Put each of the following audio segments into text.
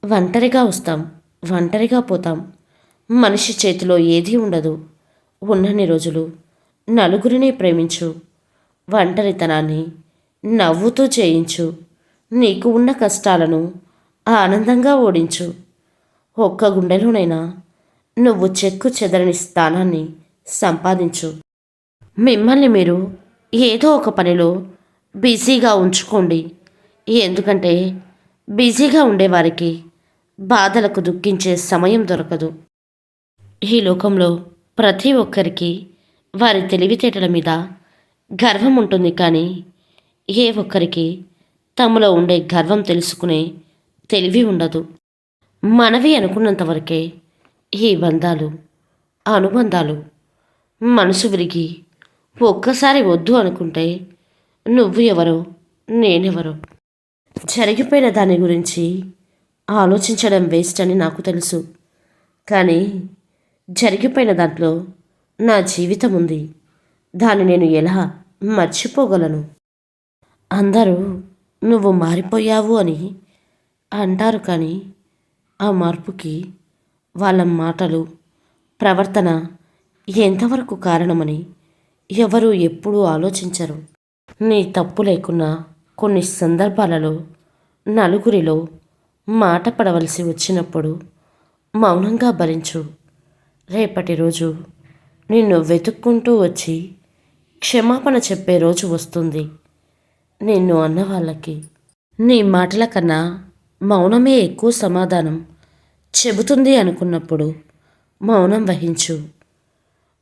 ఒంటరిగా వస్తాం, ఒంటరిగా పోతాం. మనిషి చేతిలో ఏదీ ఉండదు. ఉన్నన్ని రోజులు నలుగురిని ప్రేమించు. ఒంటరితనాన్ని నవ్వుతూ చేయించు. నీకు ఉన్న కష్టాలను ఆనందంగా ఓడించు. ఒక్క గుండెలోనైనా నువ్వు చెక్కు చెదరని స్థానాన్ని సంపాదించు. మిమ్మల్ని మీరు ఏదో ఒక పనిలో బిజీగా ఉంచుకోండి. ఎందుకంటే బిజీగా ఉండేవారికి బాధలకు దుఃఖించే సమయం దొరకదు. ఈ లోకంలో ప్రతి ఒక్కరికి వారి తెలివితేటల మీద గర్వం ఉంటుంది, కానీ ఏ ఒక్కరికి తమలో ఉండే గర్వం తెలుసుకునే తెలివి ఉండదు. మనవి అనుకున్నంతవరకే ఈ బంధాలు, అనుబంధాలు. మనసు విరిగి ఒక్కసారి వద్దు అనుకుంటే నువ్వు ఎవరో, నేనెవరో. జరిగిపోయిన దాని గురించి ఆలోచించడం వేస్ట్ అని నాకు తెలుసు, కానీ జరిగిపోయిన దాంట్లో నా జీవితం ఉంది. దాన్ని నేను ఎలా మర్చిపోగలను? అందరూ నువ్వు మారిపోయావు అని అంటారు, కానీ ఆ మార్పుకి వాళ్ళ మాటలు, ప్రవర్తన ఎంతవరకు కారణమని ఎవరూ ఎప్పుడూ ఆలోచించరు. నీ తప్పు లేకున్నా కొన్ని సందర్భాలలో నలుగురిలో మాట పడవలసి వచ్చినప్పుడు మౌనంగా భరించు. రేపటి రోజు నిన్ను వెతుక్కుంటూ వచ్చి క్షమాపణ చెప్పే రోజు వస్తుంది. నిన్ను అన్న వాళ్ళకి నీ మాటల కన్నా మౌనమే ఎక్కువ సమాధానం చెబుతుంది అనుకున్నప్పుడు మౌనం వహించు.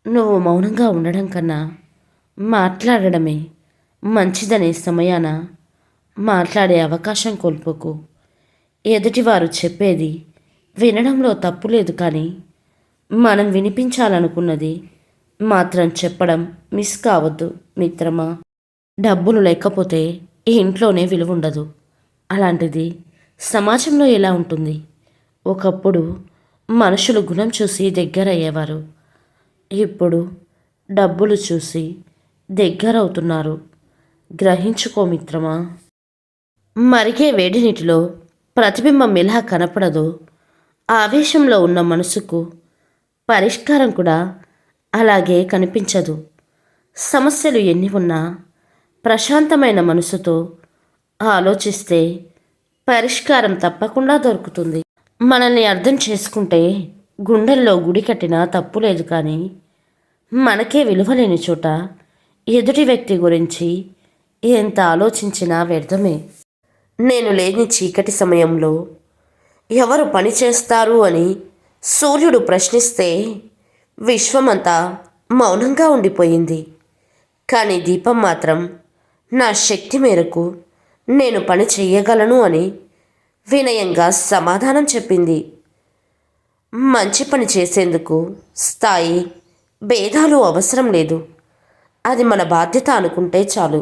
నువ్వు మౌనంగా ఉండడం కన్నా మాట్లాడడమే మంచిదనే సమయాన మాట్లాడే అవకాశం కోల్పోకు. ఎదుటివారు చెప్పేది వినడంలో తప్పు లేదు, కానీ మనం వినిపించాలనుకున్నది మాత్రం చెప్పడం మిస్ కావద్దు మిత్రమా. డబ్బులు లేకపోతే ఈ ఇంట్లోనే విలువ ఉండదు. అలాంటిది సమాజంలో ఎలా ఉంటుంది? ఒకప్పుడు మనుషులు గుణం చూసి దగ్గరయ్యేవారు. ఇప్పుడు డబ్బులు చూసి దగ్గరవుతున్నారు. గ్రహించుకో మిత్రమా. మరిగే వేడి నీటిలో ప్రతిబింబం ఎలా కనపడదో, ఆవేశంలో ఉన్న మనసుకు పరిష్కారం కూడా అలాగే కనిపించదు. సమస్యలు ఎన్ని ఉన్నా ప్రశాంతమైన మనసుతో ఆలోచిస్తే పరిష్కారం తప్పకుండా దొరుకుతుంది. మనల్ని అర్థం చేసుకుంటే గుండెల్లో గుడి కట్టినా తప్పు లేదు, కానీ మనకే విలువ లేని చోట ఎదుటి వ్యక్తి గురించి ఎంత ఆలోచించినా వ్యర్థమే. నేను లేని చీకటి సమయంలో ఎవరు పని చేస్తారు అని సూర్యుడు ప్రశ్నిస్తే విశ్వమంతా మౌనంగా ఉండిపోయింది. కానీ దీపం మాత్రం నా శక్తి మేరకు నేను పని చెయ్యగలను అని వినయంగా సమాధానం చెప్పింది. మంచి పని చేసేందుకు స్థాయి, భేదాలు అవసరం లేదు. అది మన బాధ్యత అనుకుంటే చాలు.